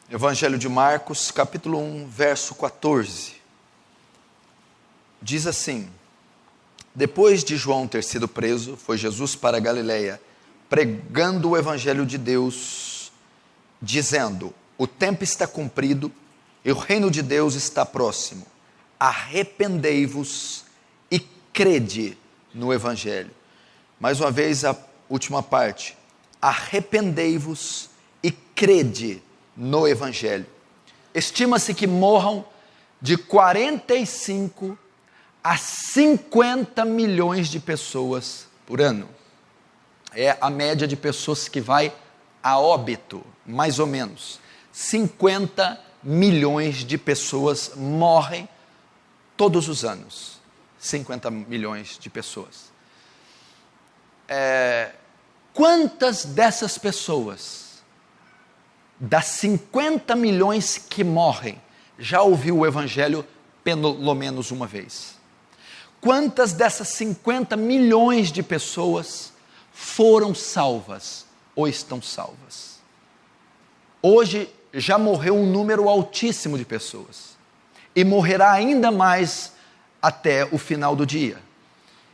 Evangelho de Marcos, capítulo 1, verso 14. Diz assim: depois de João ter sido preso, foi Jesus para a Galileia, pregando o Evangelho de Deus, dizendo: o tempo está cumprido e o reino de Deus está próximo. Arrependei-vos e crede no Evangelho. Mais uma vez a última parte. Arrependei-vos e crede no Evangelho. Estima-se que morram de 45 a 50 milhões de pessoas por ano. É a média de pessoas que vai a óbito, mais ou menos. 50 milhões de pessoas morrem todos os anos. 50 milhões de pessoas. Quantas dessas pessoas, das 50 milhões que morrem, já ouviu o Evangelho pelo menos uma vez? Quantas dessas 50 milhões de pessoas foram salvas ou estão salvas? Hoje já morreu um número altíssimo de pessoas, e morrerá ainda mais até o final do dia,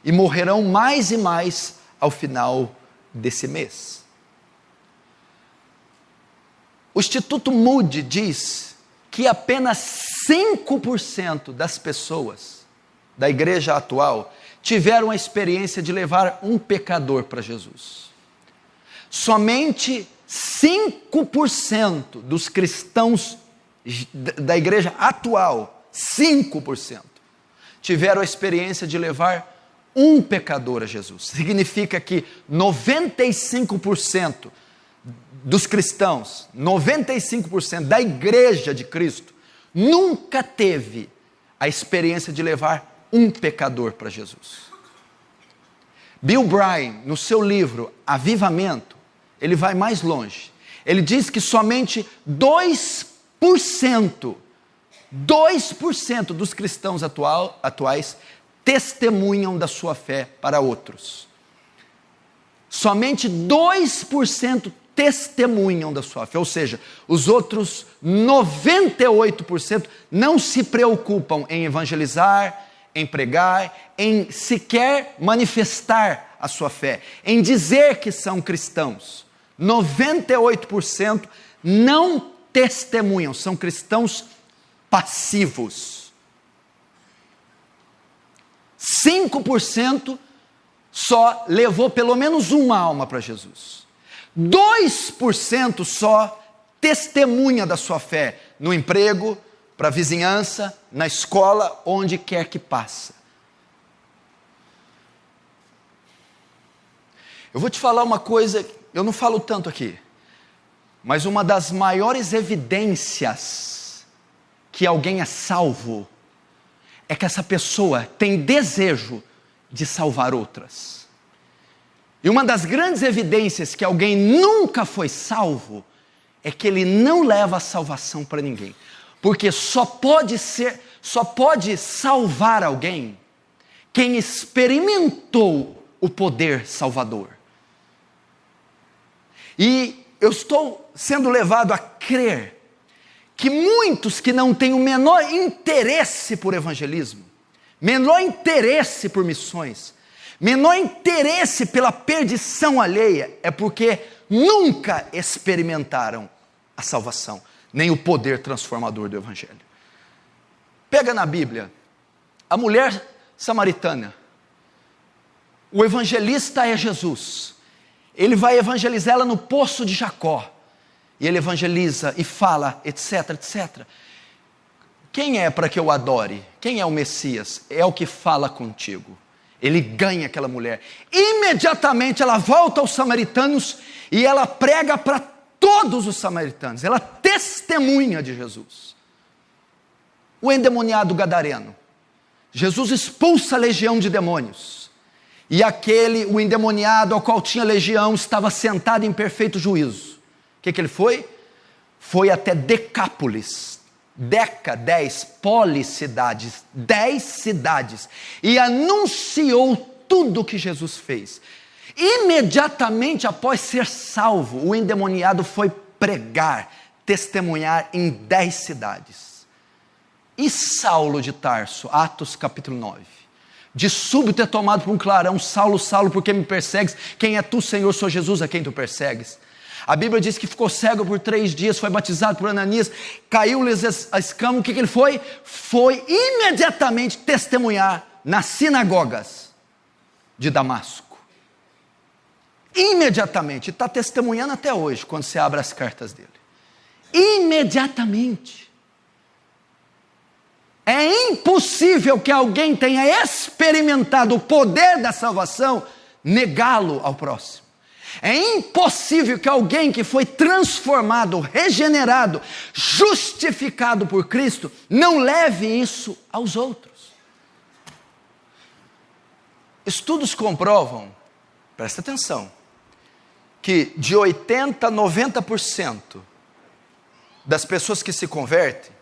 e morrerão mais e mais ao final desse mês. O Instituto Moody diz que apenas 5% das pessoas da igreja atual tiveram a experiência de levar um pecador para Jesus. Somente 5% dos cristãos da igreja atual, 5%, tiveram a experiência de levar um pecador a Jesus. Significa que 95% dos cristãos, 95% da igreja de Cristo, nunca teve a experiência de levar um pecador para Jesus. Bill Bryan, no seu livro Avivamento, ele vai mais longe. Ele diz que somente 2% dos cristãos atuais testemunham da sua fé para outros. Somente 2% testemunham da sua fé, ou seja, os outros 98% não se preocupam em evangelizar, em pregar, em sequer manifestar a sua fé, em dizer que são cristãos. 98% não testemunham, são cristãos passivos. 5% só levou pelo menos uma alma para Jesus. 2% só testemunha da sua fé no emprego, para a vizinhança, na escola, onde quer que passa. Eu vou te falar uma coisa, eu não falo tanto aqui, mas uma das maiores evidências que alguém é salvo é que essa pessoa tem desejo de salvar outras. E uma das grandes evidências que alguém nunca foi salvo é que ele não leva a salvação para ninguém. Porque só pode salvar alguém quem experimentou o poder salvador. E eu estou sendo levado a crer que muitos que não têm o menor interesse por evangelismo, menor interesse por missões, menor interesse pela perdição alheia, é porque nunca experimentaram a salvação, nem o poder transformador do Evangelho. Pega na Bíblia, a mulher samaritana, o evangelista é Jesus, ele vai evangelizar ela no poço de Jacó, e ele evangeliza e fala, etc, etc. Quem é para que eu adore? Quem é o Messias? É o que fala contigo. Ele ganha aquela mulher. Imediatamente ela volta aos samaritanos e ela prega para todos os samaritanos. Ela testemunha de Jesus. O endemoniado gadareno. Jesus expulsa a legião de demônios. E o endemoniado ao qual tinha legião estava sentado em perfeito juízo. O que ele foi? Foi até Decápolis. 10 policidades, 10 cidades, e anunciou tudo o que Jesus fez. Imediatamente após ser salvo, o endemoniado foi pregar, testemunhar em 10 cidades. E Saulo de Tarso, Atos capítulo 9, de súbito é tomado por um clarão: Saulo, Saulo, por que me persegues? Quem é tu, Senhor? Sou Jesus a quem tu persegues. A Bíblia diz que ficou cego por 3 dias, foi batizado por Ananias, caiu-lhes a escama. O que ele foi? Foi imediatamente testemunhar nas sinagogas de Damasco. Imediatamente, está testemunhando até hoje, quando você abre as cartas dele. Imediatamente. É impossível que alguém tenha experimentado o poder da salvação, negá-lo ao próximo. É impossível que alguém que foi transformado, regenerado, justificado por Cristo, não leve isso aos outros. Estudos comprovam, presta atenção, que de 80% a 90% das pessoas que se convertem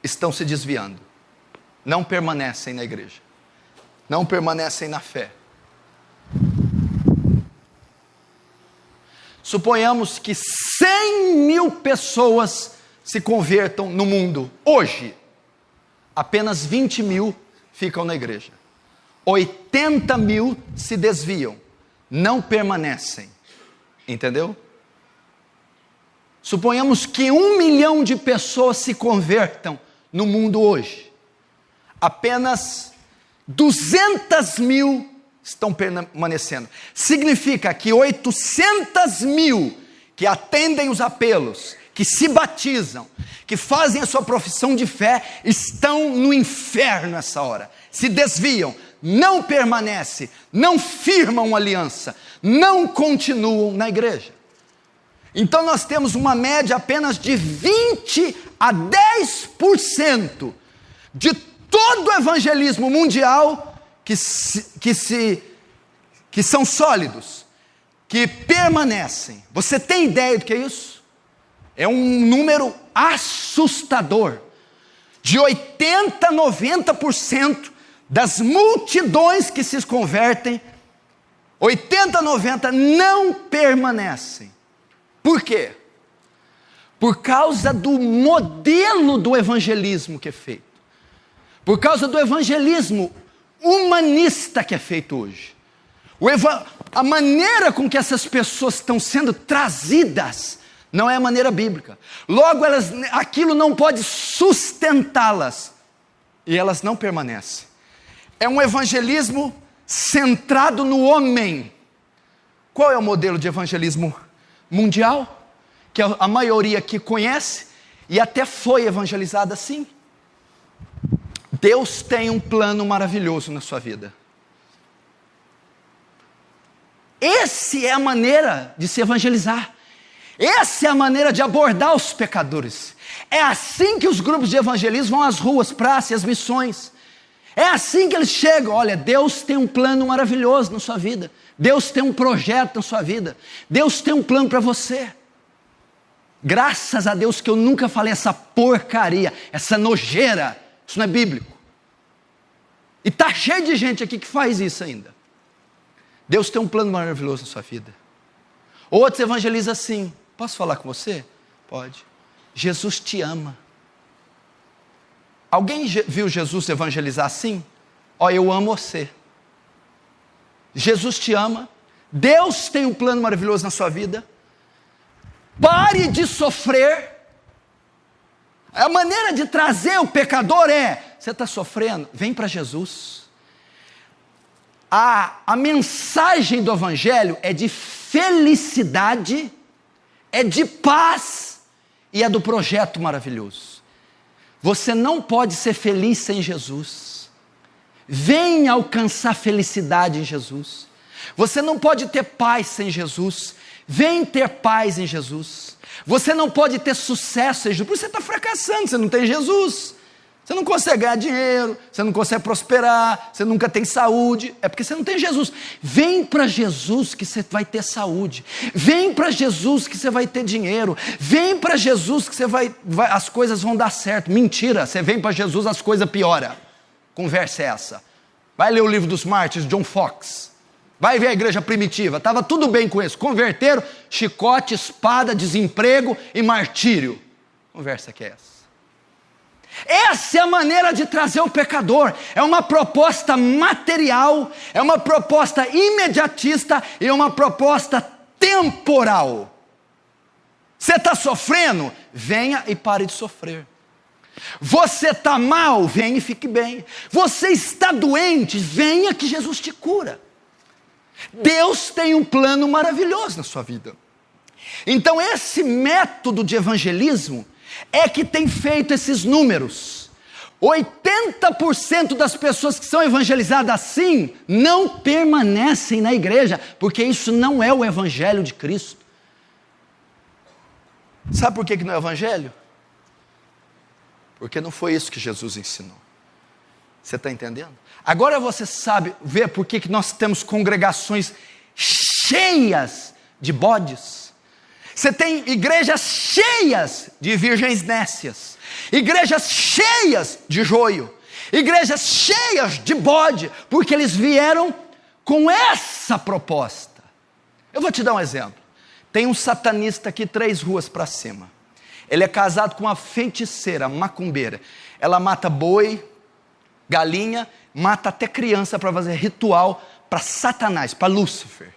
estão se desviando, não permanecem na igreja, não permanecem na fé. Suponhamos que 100 mil pessoas se convertam no mundo hoje, apenas 20 mil ficam na igreja, 80 mil se desviam, não permanecem, entendeu? Suponhamos que 1 milhão de pessoas se convertam no mundo hoje, apenas 200 mil estão permanecendo. Significa que 800 mil que atendem os apelos, que se batizam, que fazem a sua profissão de fé, estão no inferno nessa hora, se desviam, não permanecem, não firmam aliança, não continuam na igreja. Então nós temos uma média apenas de 20 a 10% de todo o evangelismo mundial que são sólidos, que permanecem. Você tem ideia do que é isso? É um número assustador. De 80% a 90% das multidões que se convertem, 80% a 90% não permanecem. Por quê? Por causa do modelo do evangelismo que é feito. Por causa do evangelismo humanista que é feito hoje. A maneira com que essas pessoas estão sendo trazidas não é a maneira bíblica. Logo, aquilo não pode sustentá-las. E elas não permanecem. É um evangelismo centrado no homem. Qual é o modelo de evangelismo mundial? Que a maioria aqui conhece e até foi evangelizada assim. Deus tem um plano maravilhoso na sua vida. Essa é a maneira de se evangelizar. Essa é a maneira de abordar os pecadores. É assim que os grupos de evangelismo vão às ruas, praças e às missões. É assim que eles chegam. Olha, Deus tem um plano maravilhoso na sua vida. Deus tem um projeto na sua vida. Deus tem um plano para você. Graças a Deus que eu nunca falei essa porcaria, essa nojeira. Isso não é bíblico. E está cheio de gente aqui que faz isso ainda. Deus tem um plano maravilhoso na sua vida. Outros evangelizam assim. Posso falar com você? Pode. Jesus te ama. Alguém viu Jesus evangelizar assim? Ó, eu amo você. Jesus te ama. Deus tem um plano maravilhoso na sua vida. Pare de sofrer. A maneira de trazer o pecador é: você está sofrendo? Vem para Jesus. A mensagem do evangelho é de felicidade, é de paz e é do projeto maravilhoso. Você não pode ser feliz sem Jesus. Venha alcançar felicidade em Jesus. Você não pode ter paz sem Jesus. Vem ter paz em Jesus. Você não pode ter sucesso sem Jesus, porque você está fracassando, você não tem Jesus. Você não consegue ganhar dinheiro, você não consegue prosperar, você nunca tem saúde, é porque você não tem Jesus. Vem para Jesus que você vai ter saúde. Vem para Jesus que você vai ter dinheiro. Vem para Jesus que as coisas vão dar certo. Mentira, você vem para Jesus, as coisas pioram. Conversa é essa. Vai ler o livro dos mártires, John Fox. Vai ver a igreja primitiva, estava tudo bem com isso. Converteram, chicote, espada, desemprego e martírio. Conversa que é essa? Essa é a maneira de trazer o pecador. É uma proposta material, é uma proposta imediatista e uma proposta temporal. Você está sofrendo? Venha e pare de sofrer. Você está mal? Venha e fique bem. Você está doente? Venha que Jesus te cura. Deus tem um plano maravilhoso na sua vida. Então esse método de evangelismo é que tem feito esses números. 80% das pessoas que são evangelizadas assim não permanecem na igreja, porque isso não é o evangelho de Cristo. Sabe por que não é o evangelho? Porque não foi isso que Jesus ensinou. Você está entendendo? Agora você sabe ver por que nós temos congregações cheias de bodes. Você tem igrejas cheias de virgens nécias, igrejas cheias de joio, igrejas cheias de bode, porque eles vieram com essa proposta. Eu vou te dar um exemplo. Tem um satanista aqui 3 ruas para cima. Ele é casado com uma feiticeira, macumbeira. Ela mata boi, galinha, mata até criança para fazer ritual para Satanás, para Lúcifer.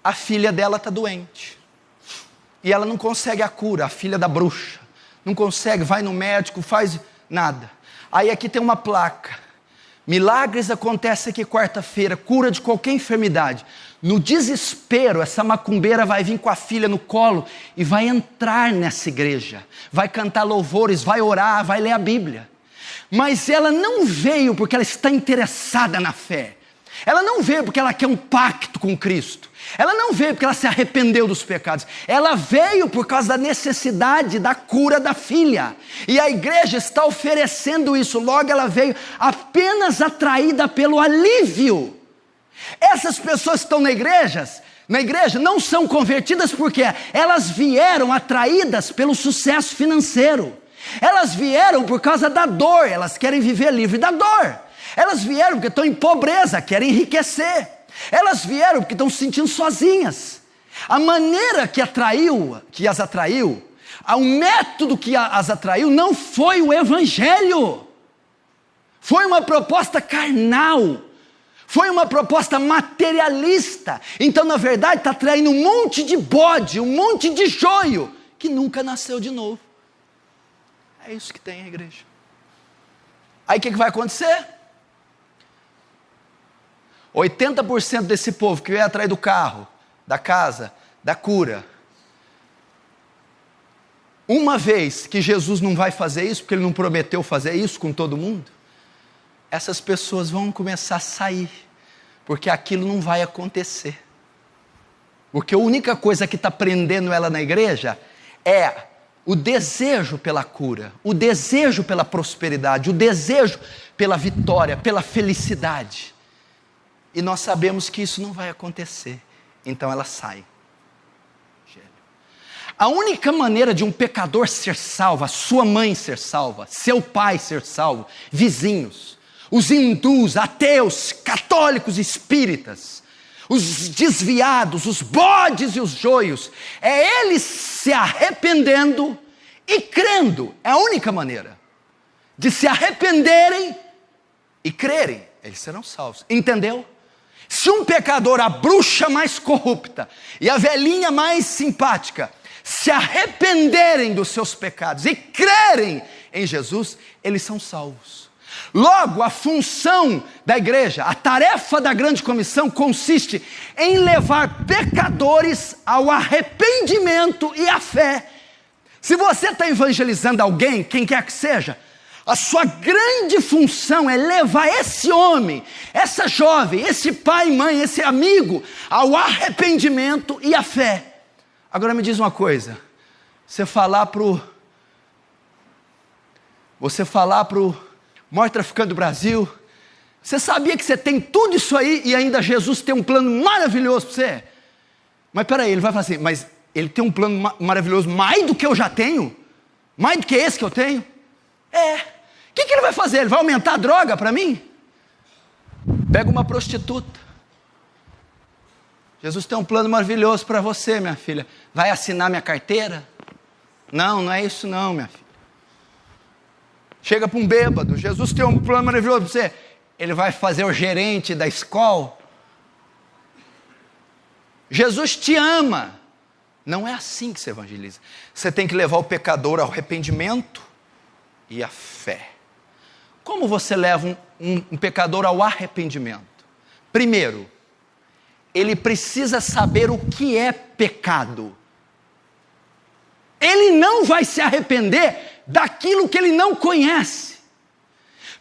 A filha dela está doente. E ela não consegue a cura, a filha da bruxa. Não consegue, vai no médico, faz nada. Aí aqui tem uma placa. Milagres acontecem aqui quarta-feira, cura de qualquer enfermidade. No desespero, essa macumbeira vai vir com a filha no colo e vai entrar nessa igreja. Vai cantar louvores, vai orar, vai ler a Bíblia. Mas ela não veio porque ela está interessada na fé. Ela não veio porque ela quer um pacto com Cristo. Ela não veio porque ela se arrependeu dos pecados. Ela veio por causa da necessidade da cura da filha. E a igreja está oferecendo isso. Logo ela veio apenas atraída pelo alívio. Essas pessoas que estão na igreja não são convertidas porque elas vieram atraídas pelo sucesso financeiro. Elas vieram por causa da dor. Elas querem viver livre da dor. Elas vieram porque estão em pobreza, querem enriquecer. Elas vieram porque estão se sentindo sozinhas. A maneira que as atraiu, o método que as atraiu não foi o evangelho. Foi uma proposta carnal. Foi uma proposta materialista. Então, na verdade, está atraindo um monte de bode, um monte de joio, que nunca nasceu de novo. É isso que tem a igreja. Aí o que vai acontecer? 80% desse povo que veio atrás do carro, da casa, da cura. Uma vez que Jesus não vai fazer isso, porque Ele não prometeu fazer isso com todo mundo, essas pessoas vão começar a sair, porque aquilo não vai acontecer. Porque a única coisa que está prendendo ela na igreja é o desejo pela cura, o desejo pela prosperidade, o desejo pela vitória, pela felicidade. E nós sabemos que isso não vai acontecer. Então ela sai. A única maneira de um pecador ser salvo, a sua mãe ser salva, seu pai ser salvo, vizinhos, os hindus, ateus, católicos, espíritas, os desviados, os bodes e os joios, é eles se arrependendo e crendo. É a única maneira de se arrependerem e crerem. Eles serão salvos. Entendeu? Se um pecador, a bruxa mais corrupta e a velhinha mais simpática, se arrependerem dos seus pecados e crerem em Jesus, eles são salvos. Logo, a função da igreja, a tarefa da grande comissão consiste em levar pecadores ao arrependimento e à fé. Se você está evangelizando alguém, quem quer que seja, a sua grande função é levar esse homem, essa jovem, esse pai e mãe, esse amigo, ao arrependimento e à fé. Agora me diz uma coisa, você falar pro maior traficante do Brasil, você sabia que você tem tudo isso aí e ainda Jesus tem um plano maravilhoso para você? Mas peraí, ele vai falar assim, mas ele tem um plano maravilhoso mais do que eu já tenho? Mais do que esse que eu tenho? O que ele vai fazer? Ele vai aumentar a droga para mim? Pega uma prostituta, Jesus tem um plano maravilhoso para você, minha filha. Vai assinar minha carteira? Não, não é isso não, minha filha. Chega para um bêbado, Jesus tem um plano maravilhoso para você. Ele vai fazer o gerente da escola. Jesus te ama. Não é assim que se evangeliza. Você tem que levar o pecador ao arrependimento e à fé. Como você leva um pecador ao arrependimento? Primeiro, ele precisa saber o que é pecado. Ele não vai se arrepender daquilo que ele não conhece.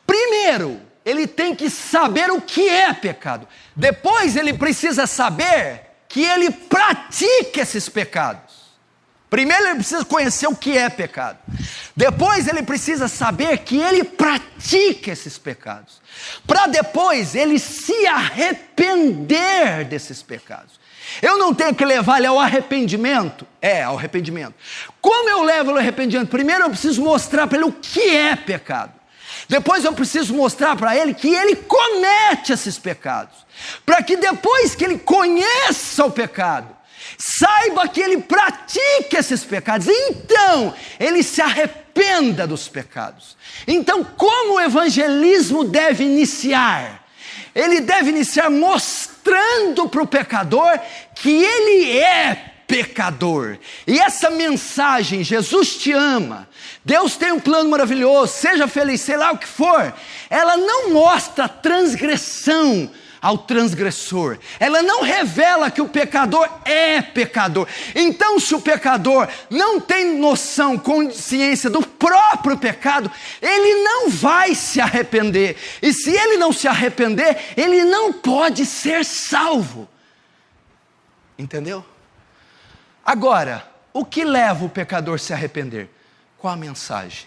Primeiro, ele tem que saber o que é pecado. Depois, ele precisa saber que ele pratica esses pecados. Primeiro, ele precisa conhecer o que é pecado. Depois, ele precisa saber que ele pratica esses pecados. Para depois, ele se arrepender desses pecados. Eu não tenho que levar ele ao arrependimento? Ao arrependimento. Como eu levo ele ao arrependimento? Primeiro, eu preciso mostrar para ele o que é pecado. Depois eu preciso mostrar para ele que ele comete esses pecados. Para que depois que ele conheça o pecado, saiba que ele pratica esses pecados. Então, ele se arrependa dos pecados. Então, como o evangelismo deve iniciar? Ele deve iniciar mostrando para o pecador que ele é pecador. E essa mensagem, Jesus te ama, Deus tem um plano maravilhoso, seja feliz, sei lá o que for, ela não mostra transgressão ao transgressor, ela não revela que o pecador é pecador. Então, se o pecador não tem noção, consciência do próprio pecado, ele não vai se arrepender, e se ele não se arrepender, ele não pode ser salvo. Entendeu? Agora, o que leva o pecador a se arrepender? Qual a mensagem?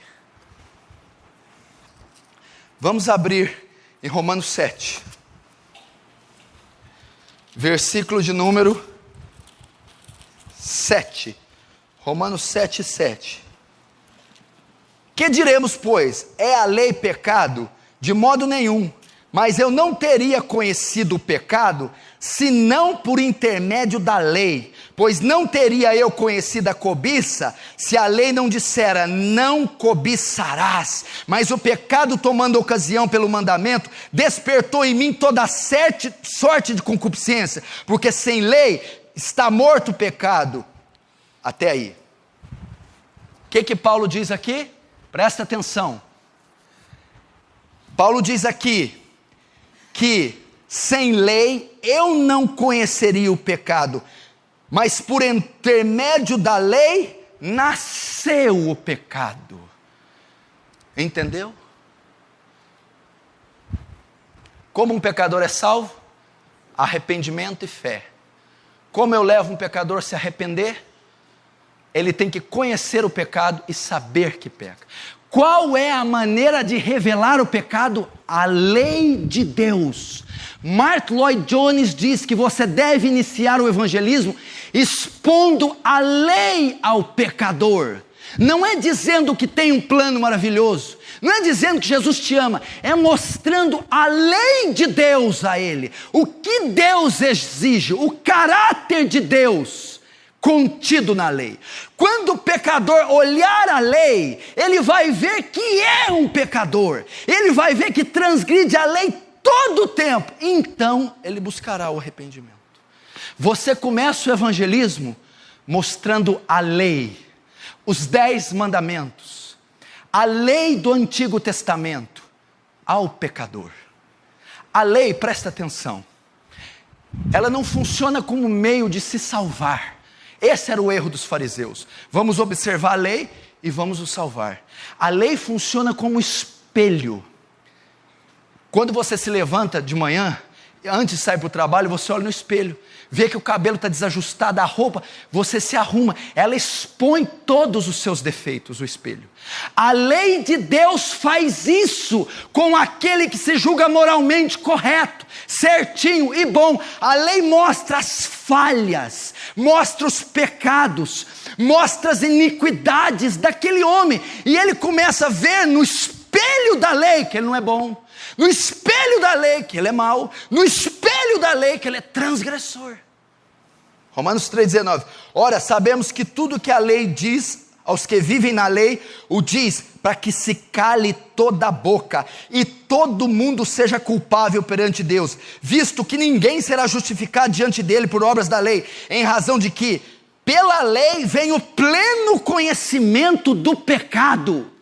Vamos abrir em Romanos 7. Versículo de número 7. Romanos 7, 7. Que diremos, pois? É a lei pecado? De modo nenhum. Mas eu não teria conhecido o pecado, senão por intermédio da lei. Pois não teria eu conhecido a cobiça, se a lei não dissera, não cobiçarás. Mas o pecado, tomando ocasião pelo mandamento, despertou em mim toda sorte de concupiscência, porque sem lei está morto o pecado. Até aí. O que Paulo diz aqui? Presta atenção. Paulo diz aqui que sem lei eu não conheceria o pecado, mas por intermédio da lei nasceu o pecado. Entendeu? Como um pecador é salvo? Arrependimento e fé. Como eu levo um pecador a se arrepender? Ele tem que conhecer o pecado e saber que peca. Qual é a maneira de revelar o pecado? A lei de Deus. Martyn Lloyd-Jones diz que você deve iniciar o evangelismo expondo a lei ao pecador. Não é dizendo que tem um plano maravilhoso, não é dizendo que Jesus te ama, é mostrando a lei de Deus a ele. O que Deus exige, o caráter de Deus contido na lei. Quando o pecador olhar a lei, ele vai ver que é um pecador, ele vai ver que transgride a lei todo o tempo, então ele buscará o arrependimento. Você começa o evangelismo mostrando a lei, os 10 mandamentos, a lei do Antigo Testamento ao pecador. A lei, presta atenção, ela não funciona como meio de se salvar. Esse era o erro dos fariseus. Vamos observar a lei e vamos nos salvar. A lei funciona como espelho. Quando você se levanta de manhã, antes de sair para o trabalho, você olha no espelho, vê que o cabelo está desajustado, a roupa, você se arruma, ela expõe todos os seus defeitos, o espelho. A lei de Deus faz isso com aquele que se julga moralmente correto, certinho e bom. A lei mostra as falhas, mostra os pecados, mostra as iniquidades daquele homem, e ele começa a ver no espelho da lei que ele não é bom, no espelho da lei que ele é mau, no espelho da lei que ele é transgressor. Romanos 3,19. Ora, sabemos que tudo que a lei diz aos que vivem na lei, o diz para que se cale toda a boca e todo mundo seja culpável perante Deus, visto que ninguém será justificado diante dele por obras da lei, em razão de que pela lei vem o pleno conhecimento do pecado.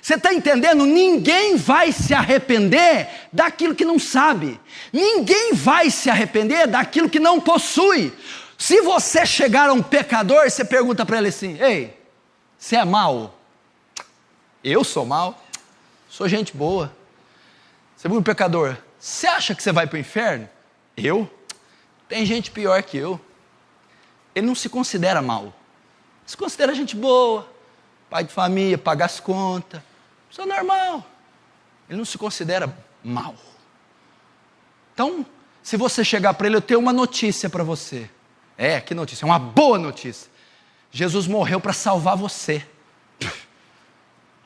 Você está entendendo? Ninguém vai se arrepender daquilo que não sabe. Ninguém vai se arrepender daquilo que não possui. Se você chegar a um pecador, você pergunta para ele assim: ei, você é mau? Eu sou mau? Sou gente boa. Você viu um pecador? Você acha que você vai para o inferno? Eu? Tem gente pior que eu. Ele não se considera mau. Se considera gente boa, pai de família, paga as contas. Isso é normal. Ele não se considera mau. Então, se você chegar para ele, eu tenho uma notícia para você. Que notícia? É uma boa notícia. Jesus morreu para salvar você.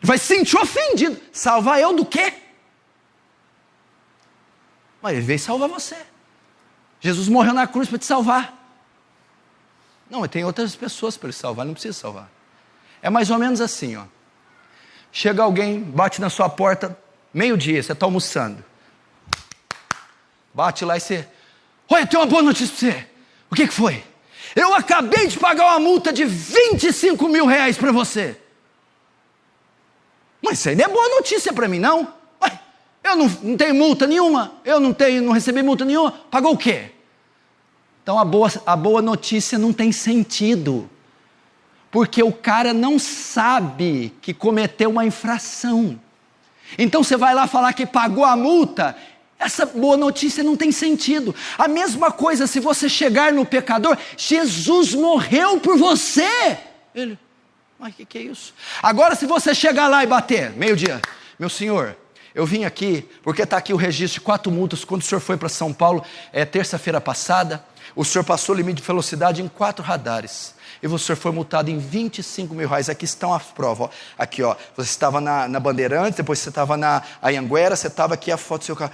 Vai se sentir ofendido. Salvar eu do quê? Mas ele veio salvar você. Jesus morreu na cruz para te salvar. Não, mas tem outras pessoas para ele salvar, ele não precisa salvar. É mais ou menos assim, ó. Chega alguém, bate na sua porta, meio-dia, você está almoçando. Bate lá e você: olha, eu tenho uma boa notícia para você. O que foi? Eu acabei de pagar uma multa de 25 mil reais para você. Mas isso aí não é boa notícia para mim, não. Ué, eu não tenho multa nenhuma, eu não recebi multa nenhuma. Pagou o quê? Então a boa notícia não tem sentido. Porque o cara não sabe que cometeu uma infração. Então você vai lá falar que pagou a multa. Essa boa notícia não tem sentido. A mesma coisa se você chegar no pecador: Jesus morreu por você. Ele: mas que é isso? Agora se você chegar lá e bater, meio-dia: meu senhor, eu vim aqui porque está aqui o registro de 4 multas quando o senhor foi para São Paulo, terça-feira passada. O senhor passou o limite de velocidade em 4 radares. E o senhor foi multado em 25 mil reais. Aqui estão as provas. Ó. Aqui, ó. Você estava na Bandeirantes, depois você estava na Anhanguera, você estava aqui a foto do seu carro.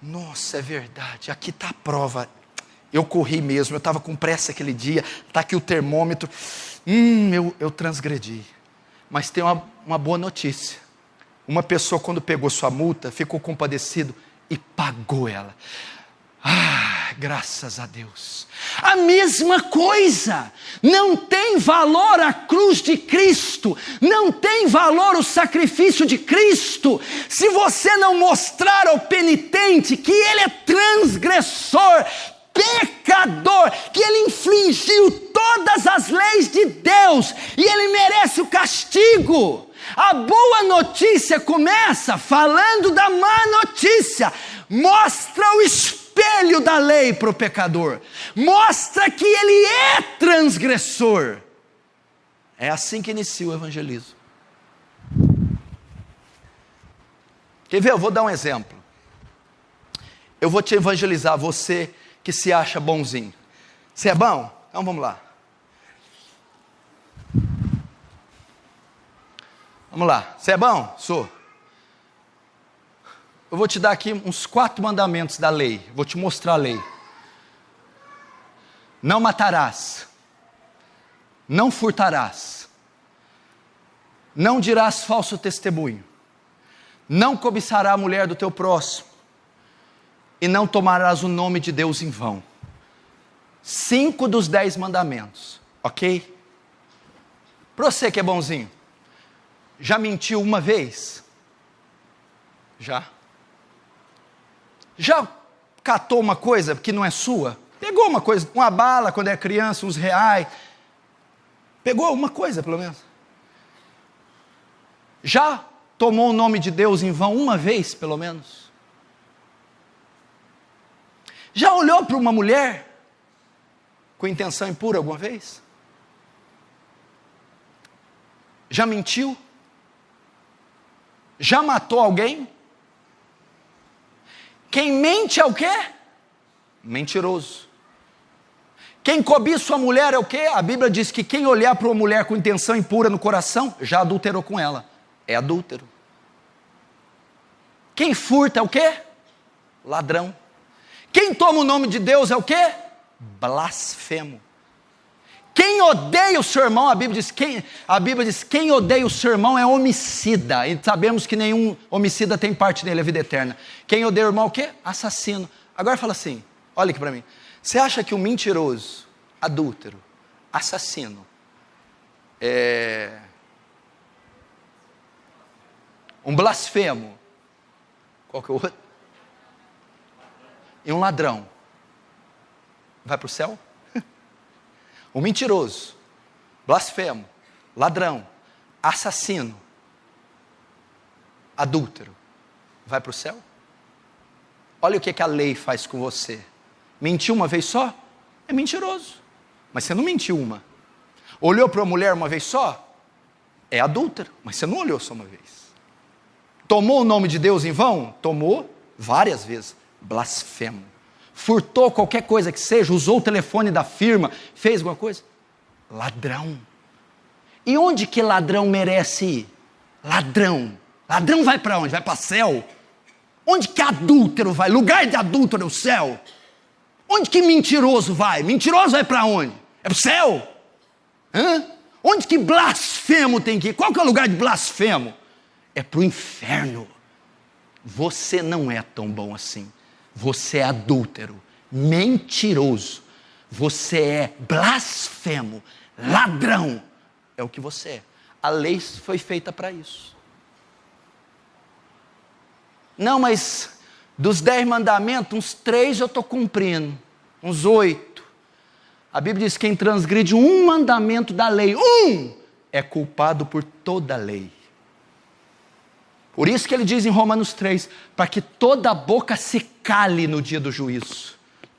Nossa, é verdade. Aqui está a prova. Eu corri mesmo, eu estava com pressa aquele dia. Está aqui o termômetro. Eu transgredi. Mas tem uma boa notícia. Uma pessoa, quando pegou sua multa, ficou compadecido e pagou ela. Graças a Deus. A mesma coisa. Não tem valor a cruz de Cristo. Não tem valor o sacrifício de Cristo se você não mostrar ao penitente que ele é transgressor, pecador, que ele infringiu todas as leis de Deus e ele merece o castigo. A boa notícia começa falando da má notícia. Mostra o espelho da lei para o pecador. Mostra que ele é transgressor. É assim que inicia o evangelismo. Quer ver? Eu vou dar um exemplo. Eu vou te evangelizar, você que se acha bonzinho. Você é bom? Então vamos lá. Vamos lá. Você é bom? Sou. Eu vou te dar aqui uns 4 mandamentos da lei. Vou te mostrar a lei. Não matarás. Não furtarás. Não dirás falso testemunho. Não cobiçará a mulher do teu próximo. E não tomarás o nome de Deus em vão. 5 dos 10 mandamentos. Ok? Para você que é bonzinho. Já mentiu uma vez? Já. Já catou uma coisa que não é sua? Pegou uma coisa, uma bala quando é criança, uns reais. Pegou uma coisa, pelo menos. Já tomou o nome de Deus em vão uma vez, pelo menos? Já olhou para uma mulher com intenção impura alguma vez? Já mentiu? Já matou alguém? Quem mente é o quê? Mentiroso. Quem cobiça a mulher é o quê? A Bíblia diz que quem olhar para uma mulher com intenção impura no coração, já adulterou com ela. É adúltero. Quem furta é o quê? Ladrão. Quem toma o nome de Deus é o quê? Blasfemo. Quem odeia o seu irmão, a Bíblia diz, quem odeia o seu irmão é homicida. E sabemos que nenhum homicida tem parte nele, a vida eterna. Quem odeia o irmão é o quê? Assassino. Agora fala assim, olha aqui para mim. Você acha que um mentiroso, adúltero, assassino, um blasfemo, qual que é o outro? E um ladrão, vai para o céu? Um mentiroso, blasfemo, ladrão, assassino, adúltero, vai para o céu? Olha o que a lei faz com você. Mentiu uma vez só? É mentiroso. Mas você não mentiu uma. Olhou para uma mulher uma vez só? É adúltero. Mas você não olhou só uma vez. Tomou o nome de Deus em vão? Tomou várias vezes. Blasfemo. Furtou qualquer coisa que seja, usou o telefone da firma, fez alguma coisa? Ladrão. E onde que ladrão merece ir? Ladrão. Ladrão vai para onde? Vai para o céu? Onde que adúltero vai? Lugar de adúltero é o céu. Onde que mentiroso vai? Mentiroso vai para onde? É para o céu? Onde que blasfemo tem que ir? Qual que é o lugar de blasfemo? É para o inferno. Você não é tão bom assim. Você é adúltero, mentiroso. Você é blasfemo, ladrão. É o que você é. A lei foi feita para isso. Não, mas dos 10 mandamentos, uns 3 eu estou cumprindo, uns 8. A Bíblia diz que quem transgride um mandamento da lei, é culpado por toda a lei. Por isso que ele diz em Romanos 3, para que toda a boca se cale no dia do juízo.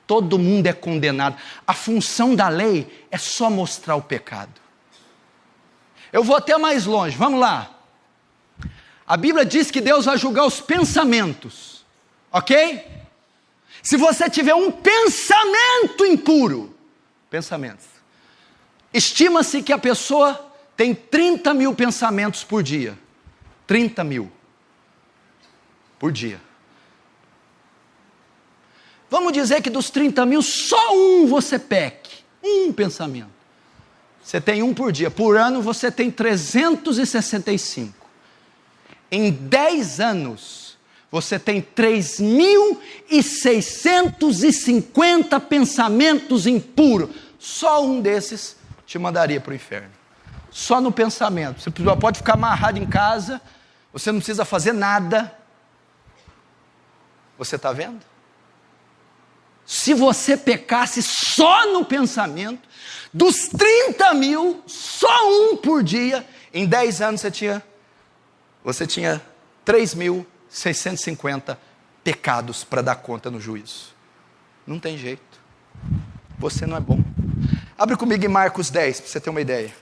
Todo mundo é condenado. A função da lei é só mostrar o pecado. Eu vou até mais longe, vamos lá. A Bíblia diz que Deus vai julgar os pensamentos, ok? Se você tiver um pensamento impuro, estima-se que a pessoa tem 30 mil pensamentos por dia. 30 mil por dia. Vamos dizer que dos 30 mil, só um você peque. Um pensamento. Você tem um por dia. Por ano você tem 365. Em 10 anos, você tem 3.650 pensamentos impuros. Só um desses te mandaria para o inferno. Só no pensamento. Você pode ficar amarrado em casa, você não precisa fazer nada. Você está vendo? Se você pecasse só no pensamento, dos 30 mil, só um por dia, em 10 anos você tinha 3.650 pecados para dar conta no juízo. Não tem jeito. Você não é bom. Abre comigo em Marcos 10, para você ter uma ideia.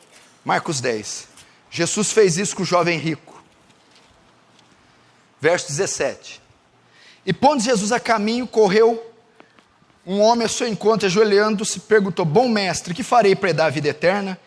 Marcos 10. Jesus fez isso com o jovem rico. Verso 17. E pondo Jesus a caminho, correu um homem ao seu encontro, ajoelhando-se, perguntou: bom mestre, que farei para herdar a vida eterna?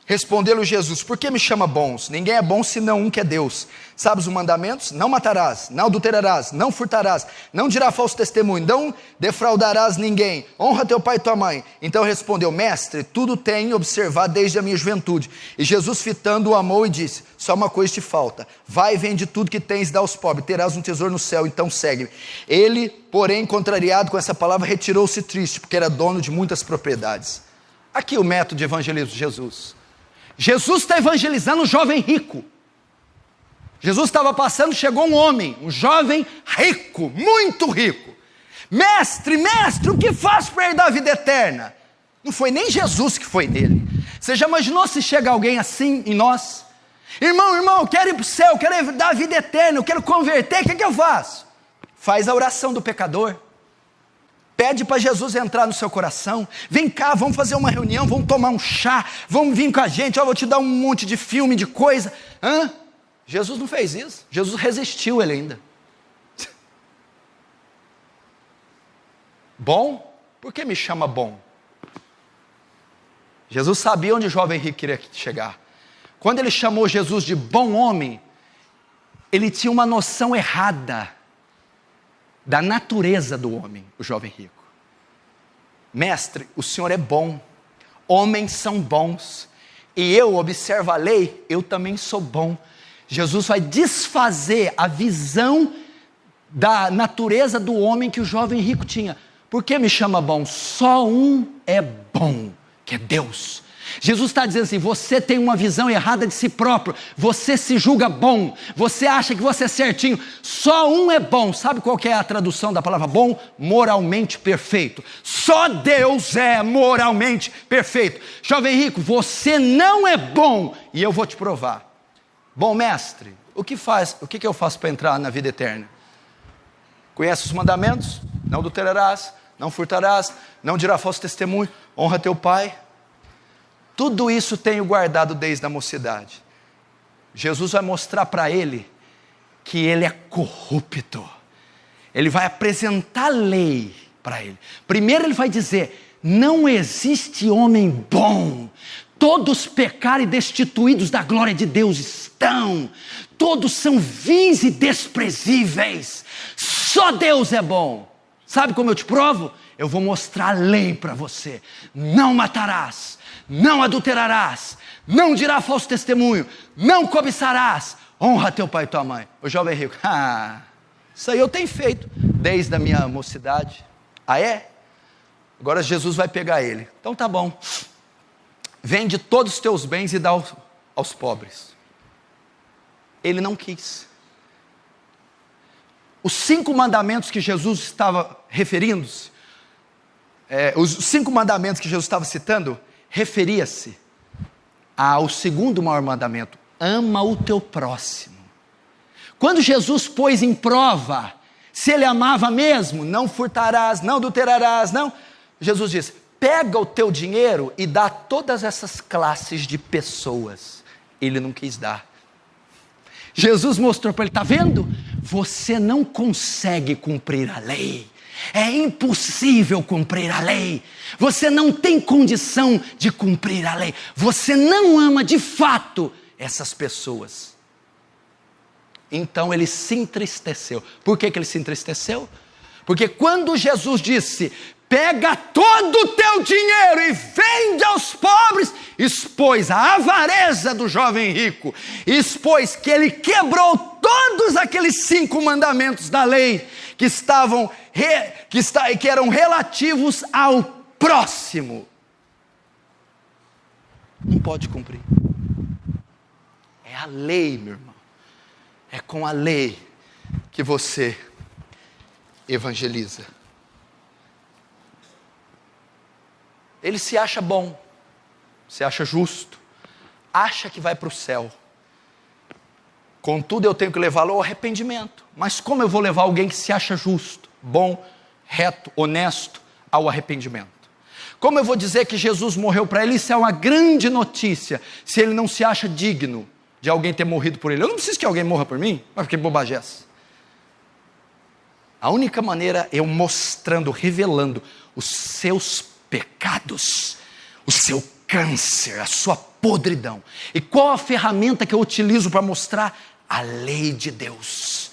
Respondeu-lhe Jesus: por que me chama bons? Ninguém é bom senão um que é Deus. Sabes os mandamentos? Não matarás, não adulterarás, não furtarás, não dirás falso testemunho, não defraudarás ninguém, honra teu pai e tua mãe. Então respondeu: mestre, tudo tenho observado desde a minha juventude. E Jesus, fitando, o amou e disse: só uma coisa te falta, vai e vende tudo que tens e dá aos pobres, terás um tesouro no céu, então segue-me. Ele, porém, contrariado com essa palavra, retirou-se triste, porque era dono de muitas propriedades. Aqui o método de evangelismo de Jesus. Jesus está evangelizando um jovem rico. Jesus estava passando, chegou um homem, um jovem rico, muito rico. Mestre, mestre, o que faço para herdar a vida eterna? Não foi nem Jesus que foi nele. Você já imaginou se chega alguém assim em nós? Irmão, eu quero ir para o céu, eu quero herdar a vida eterna, eu quero converter, o que eu faço? Faz a oração do pecador. Pede para Jesus entrar no seu coração. Vem cá, vamos fazer uma reunião, vamos tomar um chá, vamos vir com a gente, vou te dar um monte de filme, de coisa. Jesus não fez isso. Jesus resistiu ele ainda. Bom? Por que me chama bom? Jesus sabia onde o jovem rico queria chegar. Quando ele chamou Jesus de bom homem, ele tinha uma noção errada da natureza do homem, o jovem rico. Mestre, o senhor é bom. homens são bons, e eu observo a lei, eu também sou bom. Jesus vai desfazer a visão da natureza do homem que o jovem rico tinha. Por que me chama bom? Só um é bom, que é Deus. Jesus está dizendo assim, você tem uma visão errada de si próprio, você se julga bom, você acha que você é certinho, só um é bom. Sabe qual que é a tradução da palavra bom? Moralmente perfeito. Só Deus é moralmente perfeito. Jovem rico, você não é bom, e eu vou te provar. Bom mestre, o que eu faço para entrar na vida eterna? Conhece os mandamentos? Não adulterarás, não furtarás, não dirá falso testemunho, honra teu pai. Tudo isso tenho guardado desde a mocidade. Jesus vai mostrar para ele que ele é corrupto. Ele vai apresentar a lei para ele. Primeiro ele vai dizer, não existe homem bom. Todos pecaram e destituídos da glória de Deus estão. Todos sãovis e desprezíveis. Só Deus é bom. Sabe como eu te provo? Eu vou mostrar a lei para você. Não matarás, não adulterarás, não dirá falso testemunho, não cobiçarás, honra teu pai e tua mãe. O jovem rico, isso aí eu tenho feito desde a minha mocidade. Ah é? Agora Jesus vai pegar ele. Então tá bom, vende todos os teus bens e dá aos pobres. Ele não quis. Os 5 mandamentos que Jesus estava referindo-se, os 5 mandamentos que Jesus estava citando, referia-se ao segundo maior mandamento, ama o teu próximo. Quando Jesus pôs em prova se ele amava mesmo, não furtarás, não adulterarás, não, Jesus disse, pega o teu dinheiro e dá a todas essas classes de pessoas. Ele não quis dar. Jesus mostrou para ele, está vendo? Você não consegue cumprir a lei. É impossível cumprir a lei. Você não tem condição de cumprir a lei. Você não ama de fato essas pessoas. Então ele se entristeceu. Por que ele se entristeceu? Porque quando Jesus disse, pega todo o teu dinheiro e vende aos pobres, expôs a avareza do jovem rico, expôs que ele quebrou todos aqueles 5 mandamentos da lei que eram relativos ao próximo. Não pode cumprir. É a lei, meu irmão. É com a lei que você evangeliza. Ele se acha bom, se acha justo, acha que vai para o céu. Contudo, eu tenho que levá-lo ao arrependimento. Mas como eu vou levar alguém que se acha justo, bom, reto, honesto, ao arrependimento? Como eu vou dizer que Jesus morreu para ele? Isso é uma grande notícia, se ele não se acha digno de alguém ter morrido por ele. Eu não preciso que alguém morra por mim, mas que bobagem é essa? A única maneira é eu mostrando, revelando os seus pecados, o seu câncer, a sua podridão. E qual a ferramenta que eu utilizo para mostrar? A lei de Deus.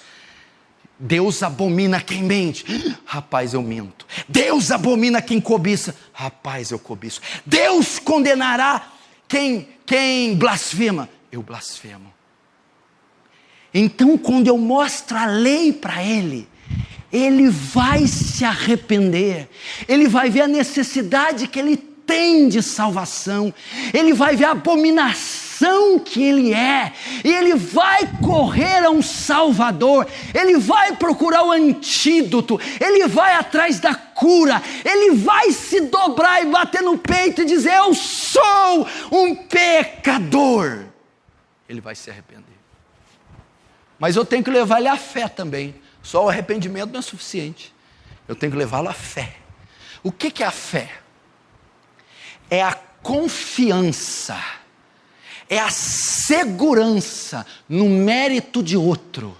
Deus abomina quem mente. Rapaz, eu minto. Deus abomina quem cobiça. Rapaz, eu cobiço. Deus condenará quem blasfema. Eu blasfemo. Então, quando eu mostro a lei para ele, ele vai se arrepender, ele vai ver a necessidade que ele tem de salvação, ele vai ver a abominação que ele é, e ele vai correr a um Salvador, ele vai procurar o antídoto, ele vai atrás da cura, ele vai se dobrar e bater no peito e dizer, eu sou um pecador. Ele vai se arrepender. Mas eu tenho que levar ele à fé também. Só o arrependimento não é suficiente. Eu tenho que levá-lo à fé. O que é a fé? É a confiança, é a segurança no mérito de outro.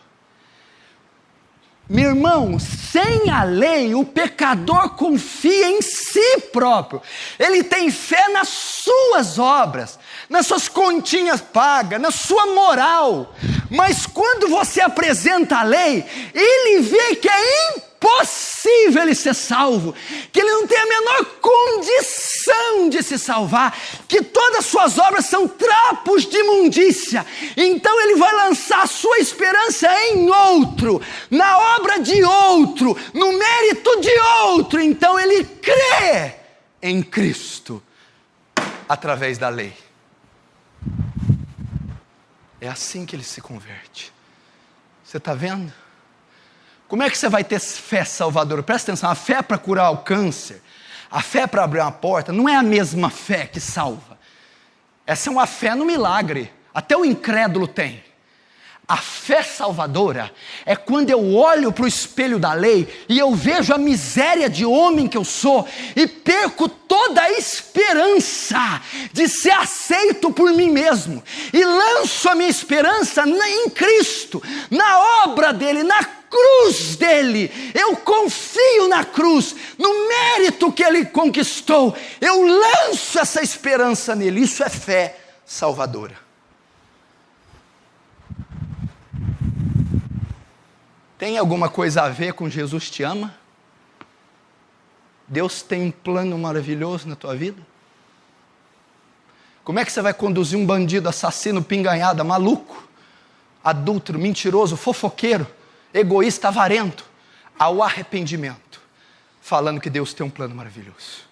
Meu irmão, sem a lei, o pecador confia em si próprio. Ele tem fé nas suas obras, nas suas continhas pagas, na sua moral. Mas quando você apresenta a lei, ele vê que é possível ele ser salvo, que ele não tem a menor condição de se salvar, que todas as suas obras são trapos de imundícia. Então ele vai lançar a sua esperança em outro, na obra de outro, no mérito de outro. Então ele crê em Cristo através da lei. É assim que ele se converte. Você está vendo? Como é que você vai ter fé salvadora? Presta atenção, a fé para curar o câncer, a fé para abrir uma porta, não é a mesma fé que salva. Essa é uma fé no milagre, até o incrédulo tem. A fé salvadora é quando eu olho para o espelho da lei e eu vejo a miséria de homem que eu sou e perco toda a esperança de ser aceito por mim mesmo e lanço a minha esperança em Cristo, na obra dele, na cruz dele. Eu confio na cruz, no mérito que ele conquistou. Eu lanço essa esperança nele. Isso é fé salvadora. Tem alguma coisa a ver com Jesus te ama? Deus tem um plano maravilhoso na tua vida? Como é que você vai conduzir um bandido, assassino, pinganhada, maluco, adúltero, mentiroso, fofoqueiro, egoísta, avarento, ao arrependimento, falando que Deus tem um plano maravilhoso?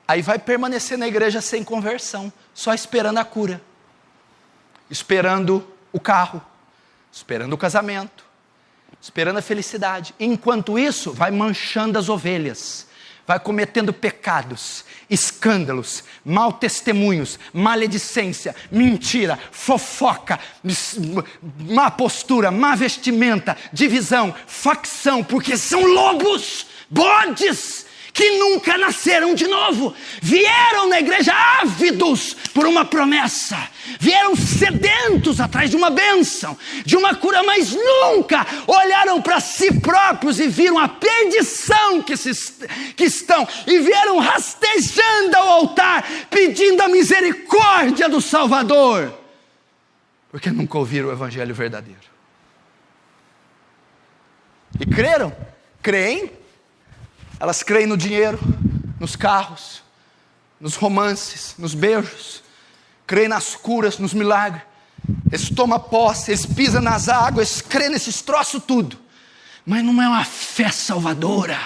Aí vai permanecer na igreja sem conversão, só esperando a cura, esperando o carro, esperando o casamento, esperando a felicidade. Enquanto isso, vai manchando as ovelhas, vai cometendo pecados, escândalos, mau testemunhos, maledicência, mentira, fofoca, má postura, má vestimenta, divisão, facção, porque são lobos, bodes, que nunca nasceram de novo, vieram na igreja ávidos por uma promessa, vieram sedentos atrás de uma bênção, de uma cura, mas nunca olharam para si próprios e viram a perdição que estão, e vieram rastejando ao altar, pedindo a misericórdia do Salvador, porque nunca ouviram o evangelho verdadeiro. E creram? Creem? Elas creem no dinheiro, nos carros, nos romances, nos beijos, creem nas curas, nos milagres. Eles tomam posse, eles pisam nas águas, eles creem nesses troços tudo. Mas não é uma fé salvadora,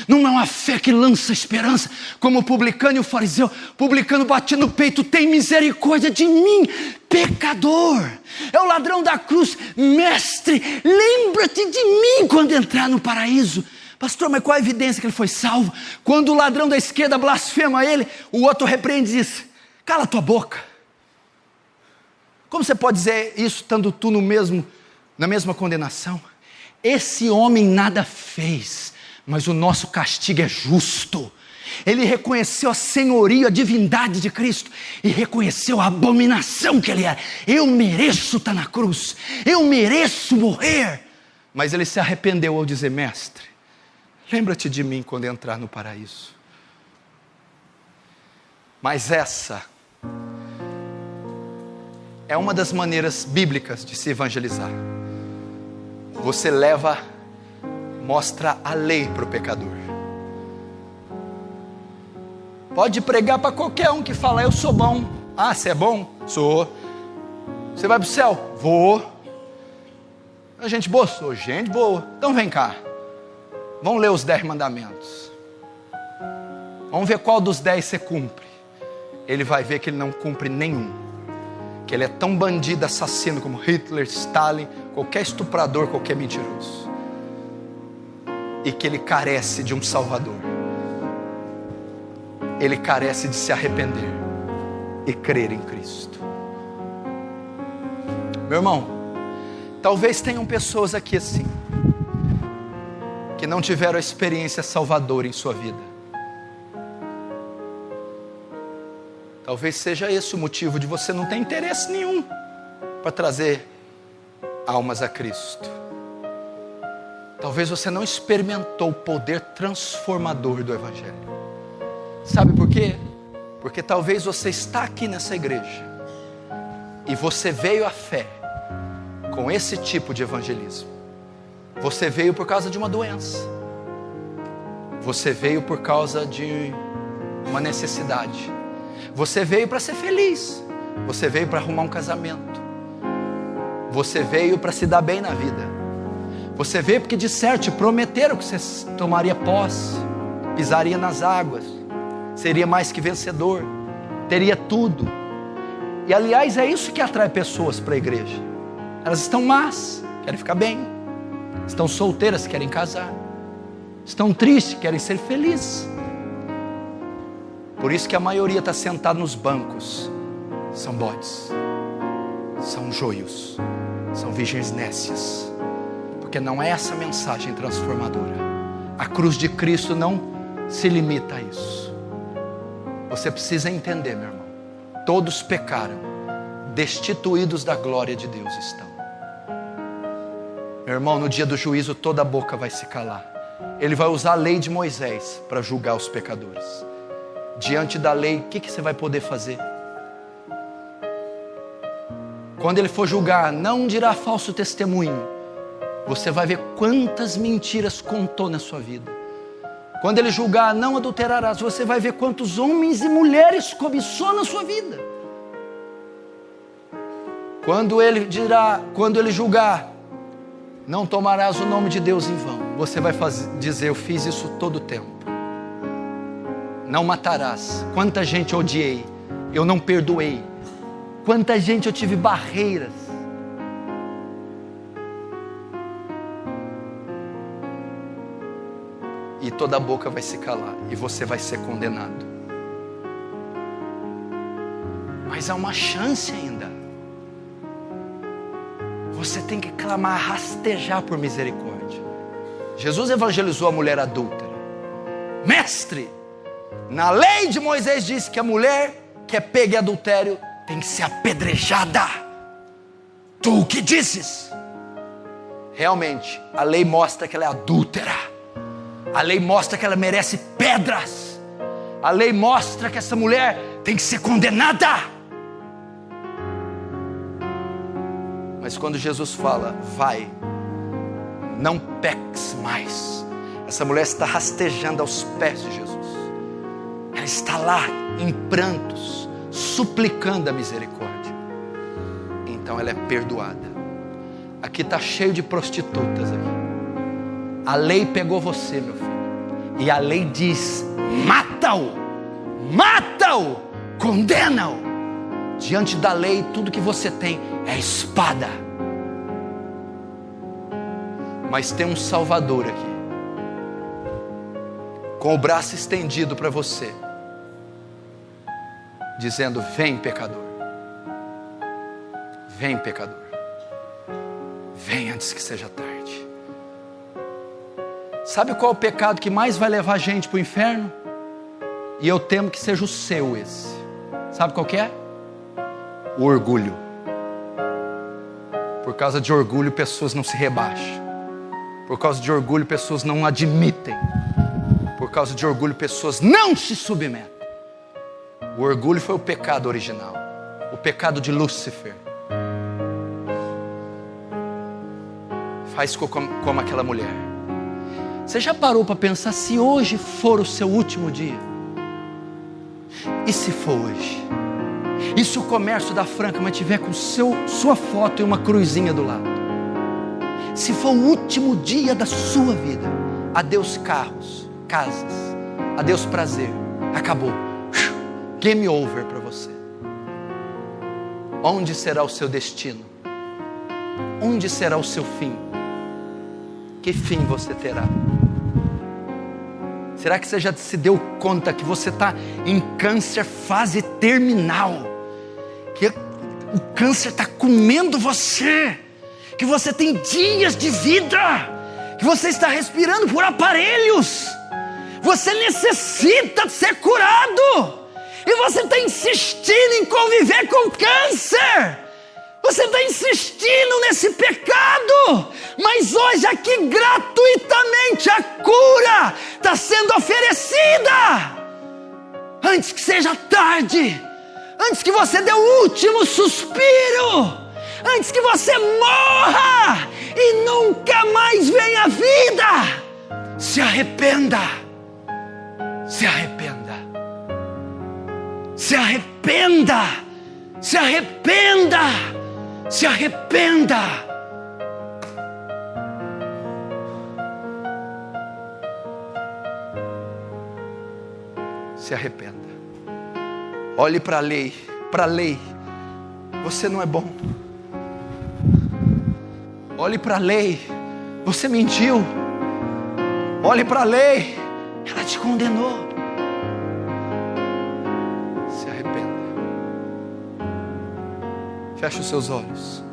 não é uma fé que lança esperança, como o publicano e o fariseu. O publicano batia no peito: tem misericórdia de mim, pecador. É o ladrão da cruz: mestre, lembra-te de mim quando entrar no paraíso. Pastor, mas qual a evidência que ele foi salvo? Quando o ladrão da esquerda blasfema ele, o outro repreende e diz: cala tua boca. Como você pode dizer isso estando tu na mesma condenação? Esse homem nada fez, mas o nosso castigo é justo. Ele reconheceu a senhoria, a divindade de Cristo, e reconheceu a abominação que ele era. Eu mereço estar na cruz, eu mereço morrer. Mas ele se arrependeu ao dizer: mestre, lembra-te de mim quando entrar no paraíso. Mas essa é uma das maneiras bíblicas de se evangelizar. Você mostra a lei para o pecador. Pode pregar para qualquer um que fala: eu sou bom. Ah, você é bom? Sou. Você vai para o céu? Vou. Gente boa? Sou gente boa. Então vem cá. Vamos ler os 10 mandamentos. Vamos ver qual dos 10 você cumpre. Ele vai ver que ele não cumpre nenhum. Que ele é tão bandido, assassino como Hitler, Stalin, qualquer estuprador, qualquer mentiroso. E que ele carece de um Salvador. Ele carece de se arrepender e crer em Cristo. Meu irmão, talvez tenham pessoas aqui assim, que não tiveram a experiência salvadora em sua vida. Talvez seja esse o motivo de você não ter interesse nenhum para trazer almas a Cristo. Talvez você não experimentou o poder transformador do Evangelho. Sabe por quê? Porque talvez você está aqui nessa igreja e você veio à fé com esse tipo de evangelismo. Você veio por causa de uma doença. Você veio por causa de uma necessidade. Você veio para ser feliz. Você veio para arrumar um casamento. Você veio para se dar bem na vida. Você veio porque de certo te prometeram que você tomaria posse, pisaria nas águas, seria mais que vencedor, teria tudo. E aliás é isso que atrai pessoas para a igreja. Elas estão más, querem ficar bem. Estão solteiras, querem casar. Estão tristes, querem ser felizes. Por isso que a maioria está sentada nos bancos. São bodes, são joios, são virgens nécias. Porque não é essa mensagem transformadora. A cruz de Cristo não se limita a isso. Você precisa entender, meu irmão. Todos pecaram, destituídos da glória de Deus estão. Meu irmão, no dia do juízo toda a boca vai se calar. Ele vai usar a lei de Moisés para julgar os pecadores. Diante da lei, o que você vai poder fazer? Quando ele for julgar, não dirá falso testemunho. Você vai ver quantas mentiras contou na sua vida. Quando ele julgar, não adulterarás. Você vai ver quantos homens e mulheres cobiçou na sua vida. Quando ele julgar, não tomarás o nome de Deus em vão. Você vai dizer, eu fiz isso todo o tempo. Não matarás. Quanta gente eu odiei, eu não perdoei. Quanta gente eu tive barreiras. E toda a boca vai se calar e você vai ser condenado. Mas há uma chance ainda. Você tem que clamar, rastejar por misericórdia. Jesus evangelizou a mulher adúltera. Mestre, na lei de Moisés diz que a mulher que é pega em adultério tem que ser apedrejada. Tu o que dizes? Realmente, a lei mostra que ela é adúltera. A lei mostra que ela merece pedras. A lei mostra que essa mulher tem que ser condenada. Mas quando Jesus fala, vai, não peques mais. Essa mulher está rastejando aos pés de Jesus. Ela está lá em prantos, suplicando a misericórdia. Então ela é perdoada. Aqui está cheio de prostitutas aqui. A lei pegou você, meu filho. E a lei diz, mata-o, mata-o, condena-o. Diante da lei, tudo que você tem é espada. Mas tem um Salvador aqui, com o braço estendido para você, dizendo, vem pecador. Vem pecador. Vem antes que seja tarde. Sabe qual é o pecado que mais vai levar a gente para o inferno? E eu temo que seja o seu esse. Sabe qual que é? O orgulho. Por causa de orgulho, pessoas não se rebaixam. Por causa de orgulho, pessoas não admitem. Por causa de orgulho, pessoas não se submetem. O orgulho foi o pecado original. O pecado de Lúcifer. Faz como aquela mulher. Você já parou para pensar se hoje for o seu último dia? E se for hoje? E se o comércio da Franca tiver com sua foto e uma cruzinha do lado? Se for o último dia da sua vida, adeus carros, casas, adeus prazer, acabou. Game over para você. Onde será o seu destino? Onde será o seu fim? Que fim você terá? Será que você já se deu conta que você está em câncer fase terminal? Que o câncer está comendo você? Que você tem dias de vida? Que você está respirando por aparelhos? Você necessita ser curado? E você está insistindo em conviver com câncer? Você está insistindo nesse pecado, mas hoje aqui gratuitamente a cura está sendo oferecida. Antes que seja tarde, antes que você dê o último suspiro, antes que você morra e nunca mais vez vem a vida, se arrependa. Se arrependa. Se arrependa. Se arrependa. Se arrependa. Se arrependa. Olhe para a lei. Para a lei. Você não é bom. Olhe para a lei. Você mentiu. Olhe para a lei. Ela te condenou. Se arrependa. Feche os seus olhos.